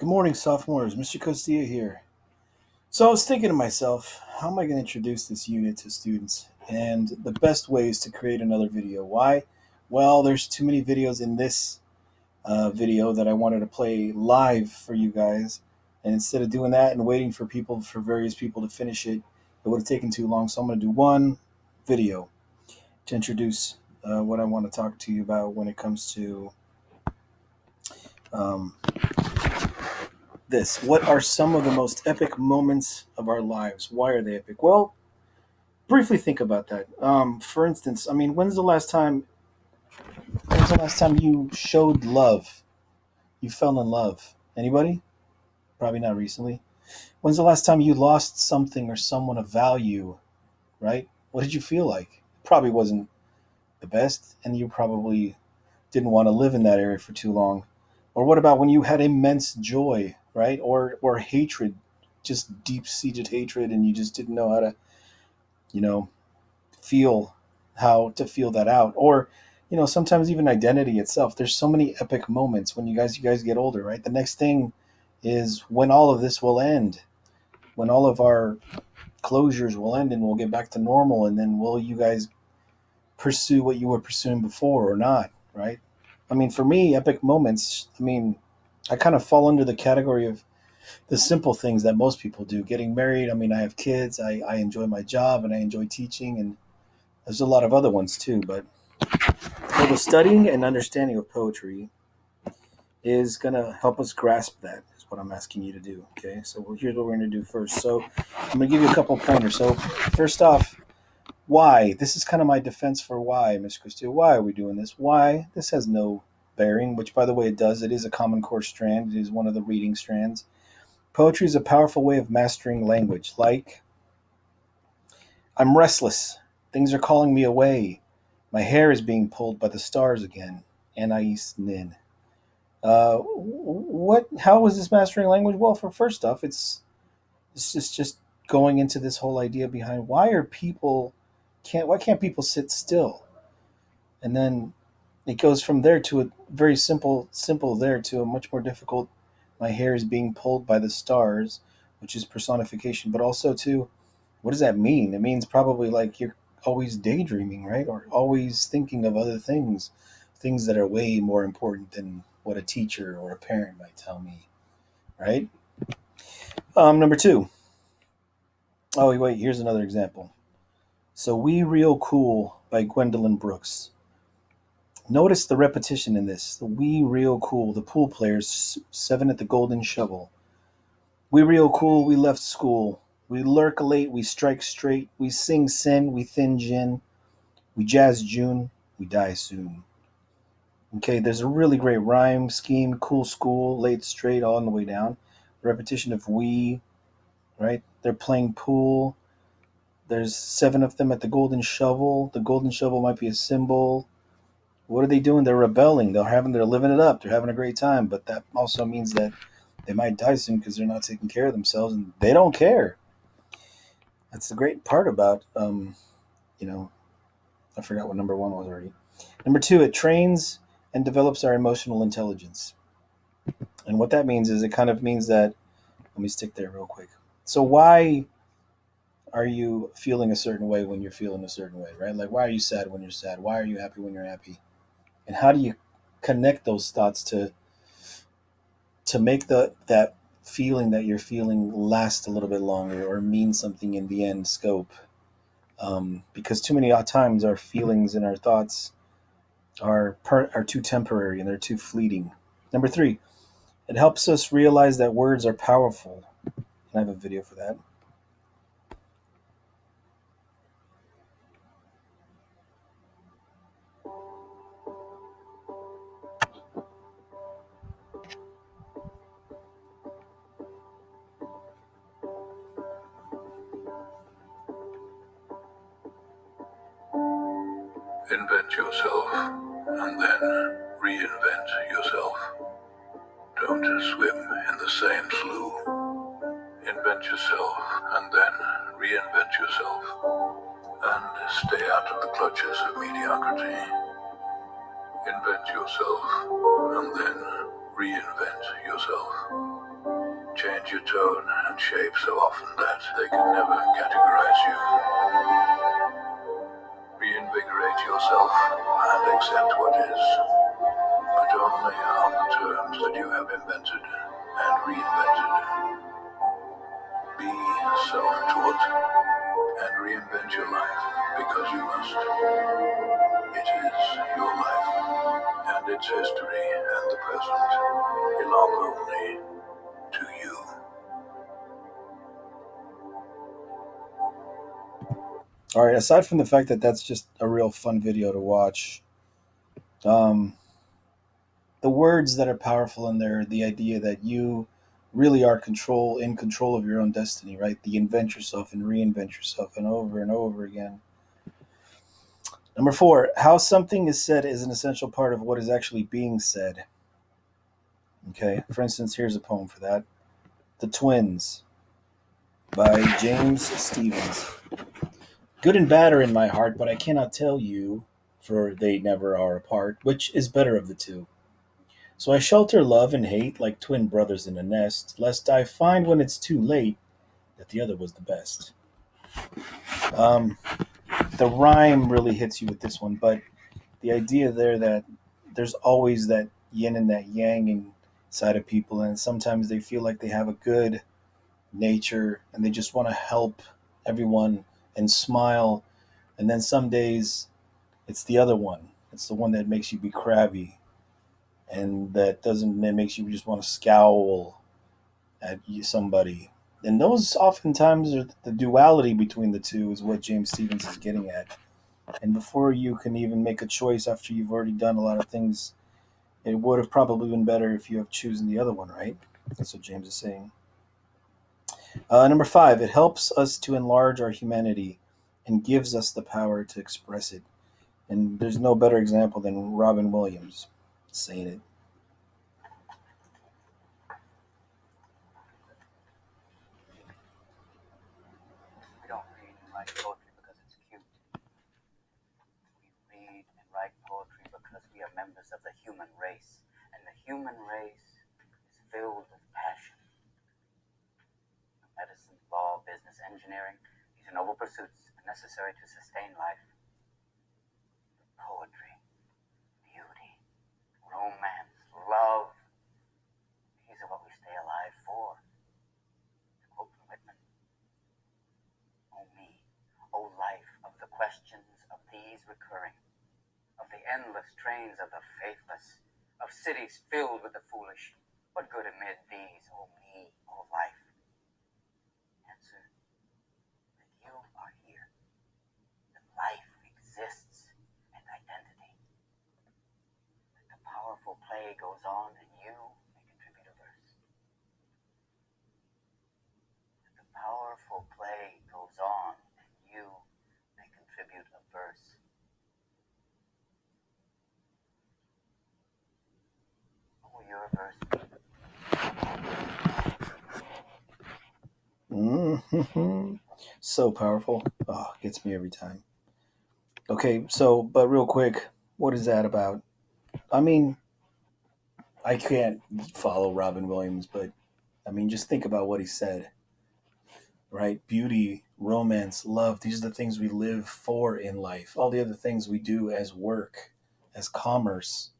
Good morning, sophomores. Mr. Costilla here. So I was thinking to myself, how am I going to introduce this unit to students? And the best way is to create another video. Why? Well, there's too many videos in this video that I wanted to play live for you guys. And instead of doing that and waiting for various people to finish it, it would have taken too long. So I'm going to do one video to introduce what I want to talk to you about when it comes to um, this. What are some of the most epic moments of our lives? Why are they epic? Well, briefly think about that. For instance, I mean, when's the last time you showed love? You fell in love? Anybody? Probably not recently. When's the last time you lost something or someone of value, right? What did you feel like? Probably wasn't the best, and you probably didn't want to live in that area for too long. Or what about when you had immense joy, right? Or hatred, just deep-seated hatred, and you just didn't know how to, you know, feel how to feel that out. Or, sometimes even identity itself. There's so many epic moments when you guys get older, right? The next thing is when all of this will end, when all of our closures will end and we'll get back to normal, and then will you guys pursue what you were pursuing before or not, right? I mean, for me, epic moments, I mean, I kind of fall under the category of the simple things that most people do. Getting married, I mean, I have kids, I enjoy my job, and I enjoy teaching, and there's a lot of other ones too. But the studying and understanding of poetry is going to help us grasp that, is what I'm asking you to do. Okay, so here's what we're going to do first. So I'm going to give you a couple pointers. So, first off, why? This is kind of my defense for why, Miss Christie. Why are we doing this? Why? This has no bearing, which, by the way, it does. It is a common core strand, it is one of the reading strands. Poetry is a powerful way of mastering language. Like, I'm restless. Things are calling me away. My hair is being pulled by the stars again. Anais Nin. What? How is this mastering language? Well, for first off, it's just going into this whole idea behind why can't people sit still? And then it goes from there to a very simple there to a much more difficult. My hair is being pulled by the stars, which is personification, but also to what does that mean? It means probably like you're always daydreaming, right? Or always thinking of other things that are way more important than what a teacher or a parent might tell me, right? Number two. Oh, wait, here's another example. So, We Real Cool by Gwendolyn Brooks. Notice the repetition in this. The We Real Cool, the pool players, seven at the Golden Shovel. We real cool, we left school. We lurk late, we strike straight. We sing sin, we thin gin. We jazz June, we die soon. Okay, there's a really great rhyme scheme, cool school, late straight, all the way down. Repetition of we, right? They're playing pool. There's seven of them at the Golden Shovel. The Golden Shovel might be a symbol. What are they doing? They're rebelling. They're living it up. They're having a great time. But that also means that they might die soon because they're not taking care of themselves, and they don't care. That's the great part about, you know, I forgot what number one was already. Number two, it trains and develops our emotional intelligence. And what that means is it kind of means that, let me stick there real quick. So, why are you feeling a certain way when you're feeling a certain way, right? Like, why are you sad when you're sad? Why are you happy when you're happy? And how do you connect those thoughts to make that feeling that you're feeling last a little bit longer or mean something in the end scope? Because too many times our feelings and our thoughts are too temporary and they're too fleeting. Number three, it helps us realize that words are powerful. And I have a video for that. Invent yourself and then reinvent yourself. Don't swim in the same slough. Invent yourself and then reinvent yourself. And stay out of the clutches of mediocrity. Invent yourself and then reinvent yourself. your tone and shape so often that they can never categorize you. Reinvigorate yourself and accept what is, but only on the terms that you have invented and reinvented. Be self-taught and reinvent your life because you must. It is your life, and its history and the present belong only to you. All right, aside from the fact that that's just a real fun video to watch, um, the words that are powerful in there, the idea that you really are in control of your own destiny, right? The invent yourself and reinvent yourself and over again. Number 4, how something is said is an essential part of what is actually being said. Okay, for instance, here's a poem for that. The Twins by James Stevens. Good and bad are in my heart, but I cannot tell you, for they never are apart, which is better of the two. So I shelter love and hate like twin brothers in a nest, lest I find when it's too late that the other was the best. Um, the rhyme really hits you with this one, but the idea there that there's always that yin and that yang inside of people, and sometimes they feel like they have a good nature and they just want to help everyone and smile, and then some days it's the other one. It's the one that makes you be crabby, and that makes you just want to scowl at somebody. And those oftentimes are the duality between the two is what James Stevens is getting at. And before you can even make a choice after you've already done a lot of things, it would have probably been better if you have chosen the other one, right? That's what James is saying. Number 5, it helps us to enlarge our humanity and gives us the power to express it. And there's no better example than Robin Williams saying it. We don't read and write poetry because it's cute. We read and write poetry because we are members of the human race. And the human race is filled with passion. Medicine, law, business, engineering, these are noble pursuits and necessary to sustain life. Poetry, beauty, romance, love, these are what we stay alive for. To quote from Whitman, "O me, O life, of the questions of these recurring, of the endless trains of the faithless, of cities filled with the foolish, what good amid these, O me, O life? Answer, that you are here, that life exists, and identity. That the powerful play goes on, and you may contribute a verse. That the powerful play goes on, and you may contribute a verse." What will your verse be? Mm-hmm. So powerful. Oh, gets me every time. Okay, but real quick, what is that about? I mean, I can't follow Robin Williams, but I mean, just think about what he said, right? Beauty, romance, love, these are the things we live for in life. All the other things we do as work, as commerce.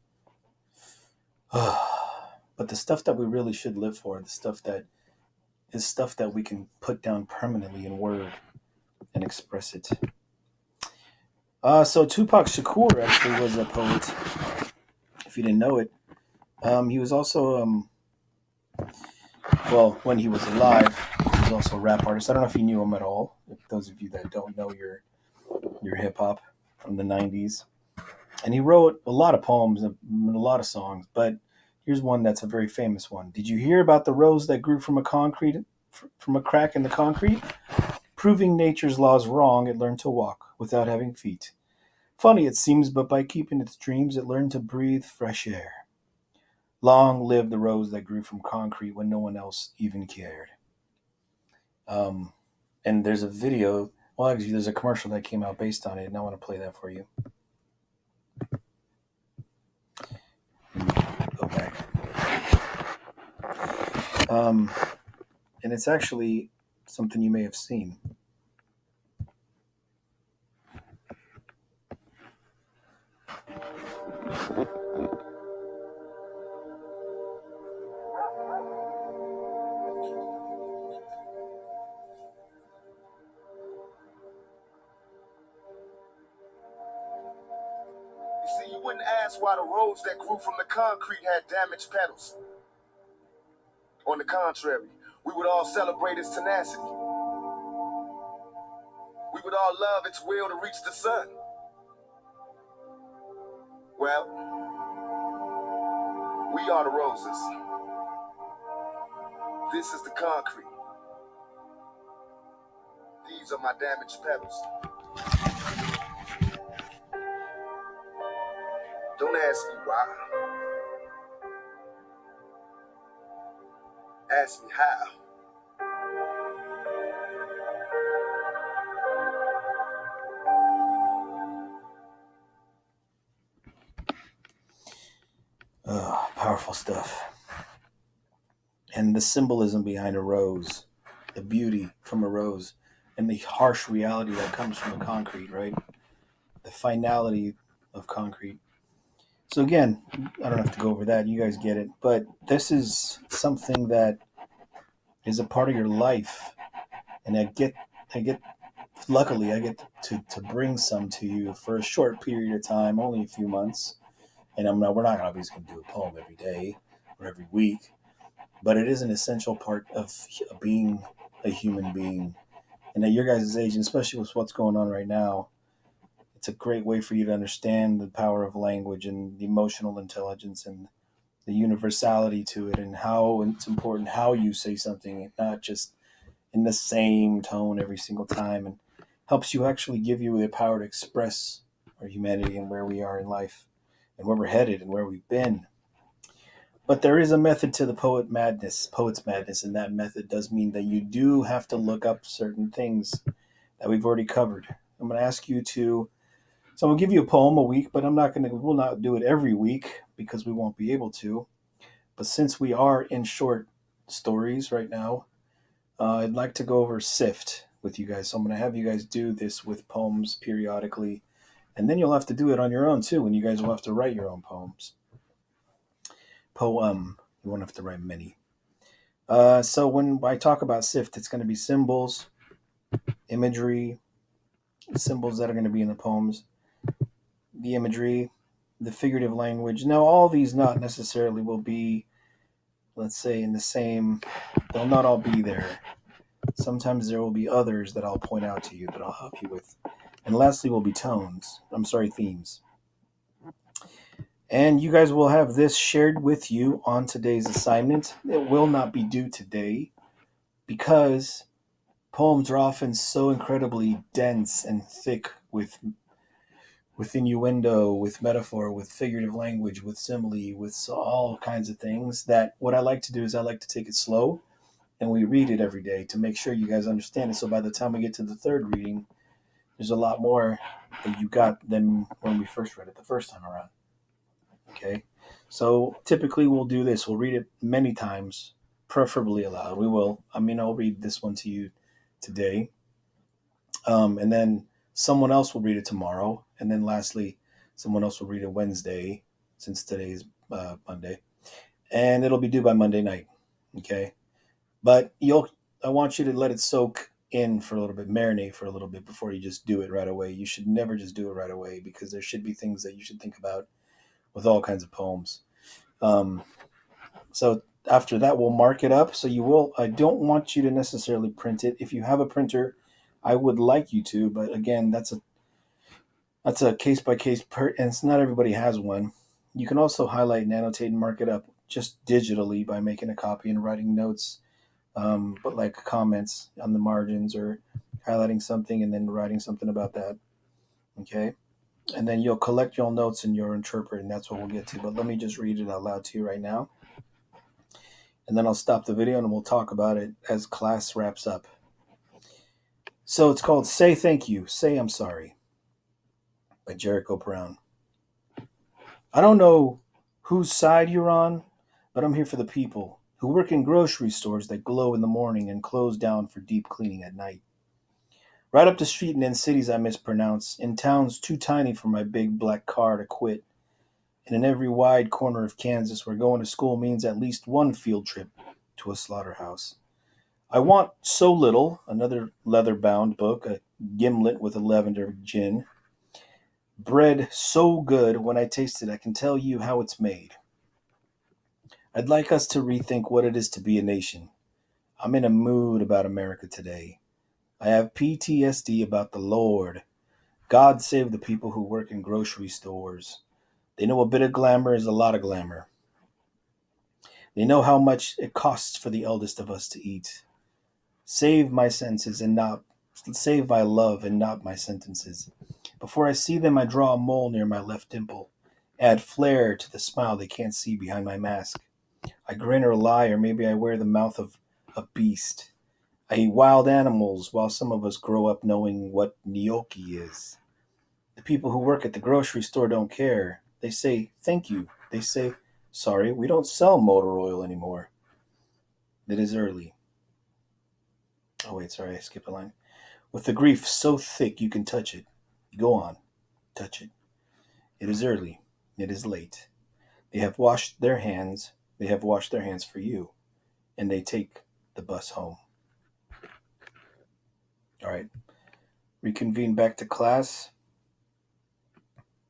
But the stuff that we really should live for, the stuff that is stuff that we can put down permanently in word and express it. So Tupac Shakur actually was a poet. If you didn't know it, he was also, when he was alive, he was also a rap artist. I don't know if you knew him at all. If those of you that don't know your hip hop from the '90s, and he wrote a lot of poems and a lot of songs. But here's one that's a very famous one. Did you hear about the rose that grew from a crack in the concrete? Proving nature's laws wrong, it learned to walk without having feet. Funny it seems, but by keeping its dreams, it learned to breathe fresh air. Long live the rose that grew from concrete when no one else even cared. And there's a video, well, actually, there's a commercial that came out based on it, and I want to play that for you. Let me go back. And it's actually something you may have seen. You see, you wouldn't ask why the rose that grew from the concrete had damaged petals. On the contrary, we would all celebrate its tenacity. We would all love its will to reach the sun. Well, we are the roses. This is the concrete. These are my damaged petals. Don't ask me why. Ask me how. Powerful stuff. And the symbolism behind a rose, the beauty from a rose, and the harsh reality that comes from the concrete, right? The finality of concrete. So again, I don't have to go over that. You guys get it. But this is something that is a part of your life, and luckily, I get to bring some to you for a short period of time, only a few months. And we're not obviously going to do a poem every day or every week, but it is an essential part of being a human being. And at your guys' age, and especially with what's going on right now, it's a great way for you to understand the power of language and the emotional intelligence and the universality to it, and how it's important how you say something, not just in the same tone every single time, and helps you actually give you the power to express our humanity and where we are in life and where we're headed and where we've been. But there is a method to the poet's madness, and that method does mean that you do have to look up certain things that we've already covered. I'm going to ask you to, so I'm going to give you a poem a week, but we'll not do it every week because we won't be able to. But since we are in short stories right now, I'd like to go over Sift with you guys. So I'm going to have you guys do this with poems periodically, and then you'll have to do it on your own too, and you guys will have to write your own poems. You won't have to write many. So when I talk about Sift, it's going to be symbols, imagery, symbols that are going to be in the poems, the imagery, the figurative language. Now, all these not necessarily will be, let's say, in the same, they'll not all be there. Sometimes there will be others that I'll point out to you that I'll help you with. And lastly will be themes. And you guys will have this shared with you on today's assignment. It will not be due today because poems are often so incredibly dense and thick with innuendo, with metaphor, with figurative language, with simile, with all kinds of things, that what I like to do is I like to take it slow and we read it every day to make sure you guys understand it. So by the time we get to the third reading, there's a lot more that you got than when we first read it the first time around. Okay? So typically we'll do this. We'll read it many times, preferably aloud. I'll read this one to you today. And then someone else will read it tomorrow. And then lastly, someone else will read it Wednesday, since today is Monday. And it'll be due by Monday night. Okay? But I want you to let it soak in for a little bit, marinate for a little bit before you just do it right away. You should never just do it right away because there should be things that you should think about with all kinds of poems. So after that, we'll mark it up. So I don't want you to necessarily print it. If you have a printer, I would like you to, but again, that's a case by case and it's not everybody has one. You can also highlight and annotate and mark it up just digitally by making a copy and writing notes, but like comments on the margins or highlighting something and then writing something about that. Okay. And then you'll collect your notes and you'll interpret, and that's what we'll get to. But let me just read it out loud to you right now. And then I'll stop the video and we'll talk about it as class wraps up. So it's called Say Thank You, Say I'm Sorry by Jericho Brown. I don't know whose side you're on, but I'm here for the people. who work in grocery stores that glow in the morning and close down for deep cleaning at night. Right up the street and in cities I mispronounce, in towns too tiny for my big black car to quit, and in every wide corner of Kansas where going to school means at least one field trip to a slaughterhouse. I want so little, another leather bound book, a gimlet with a lavender gin. Bread so good when I taste it I can tell you how it's made. I'd like us to rethink what it is to be a nation. I'm in a mood about America today. I have PTSD about the Lord. God save the people who work in grocery stores. They know a bit of glamour is a lot of glamour. They know how much it costs for the eldest of us to eat. Save my senses and not save my love and not my sentences. Before I see them, I draw a mole near my left dimple. Add flair to the smile they can't see behind my mask. I grin or lie, or maybe I wear the mouth of a beast. I eat wild animals while some of us grow up knowing what gnocchi is. The people who work at the grocery store don't care. They say, thank you. They say, sorry, we don't sell motor oil anymore. It is early. Oh, wait, sorry, I skipped a line. With the grief so thick you can touch it. Go on, touch it. It is early. It is late. They have washed their hands. They have washed their hands for you. And they take the bus home. All right. Reconvene back to class.